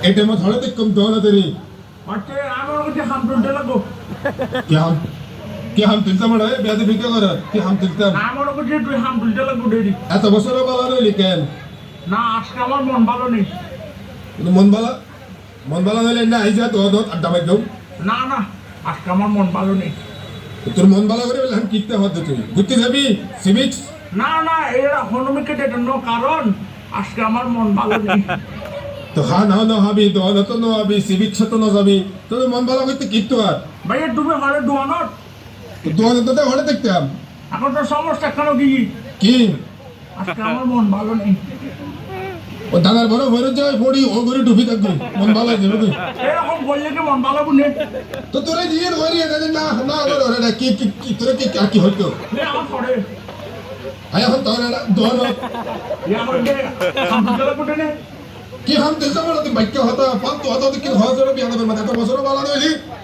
এটা মত হলে কম দোয়া দেরি ಮತ್ತೆ ಆಮೇಲೆ ಬಗ್ಗೆ ಹಮ್ ದುಡ್ಡೆಲ್ಲಗೋ কি হাম তুলতে মারা বেয়াদি বিকা করে কি হাম তুলতাম ಆಮೇಲೆ ಬಗ್ಗೆ তুই হাম ದುಡ್ಡೆಲ್ಲগো ডেরি এত বছর বলা রইলি কেন না আজকে আমার মন ভালো নেই কিন্তু মন বালা হলে না আইজা তো আড্ডা বাই দাও না না আজকে আমার মন ভালো নেই তোর মন বালা করে বলে আমি কিনতে হতে তুই ঘুরতে যাবি সিভিক্স না না এরা হনুমিকে জন্য কারণ আজকে আমার মন ভালো নেই তো হা না হবি দোয়া তো না হবি সিভিক্স তো না যাবি তোর মন বালা করতে কিত্তু আর ভাইয়া তুমি হলে দোয়ানত দোয়া তো হলে দেখতাম এখন তো সমস্যা কেন কি কি আজকে আমার মন ভালো নেই ও দাদার বড় ভৈরব যায় পড়ি ও করে ডুবি থাকবি মন ভালো যাবে তুই এরকম বললে কি মন ভালো বুনে তো তোরে দিয়ে ধরি না না ওরে কি তোরে কি আর কি হইতো আমার পরে আয় এখন তোর দোয়া আমার হাম ದುಡ್ಡೆಲ್ಲ ಕೊಟ್ಟೇನೆ কি হাম দিলতে মারা তুই বাইক হতা পান তো হতা কি হওয়া যাবে বিয়া দেবে মাথা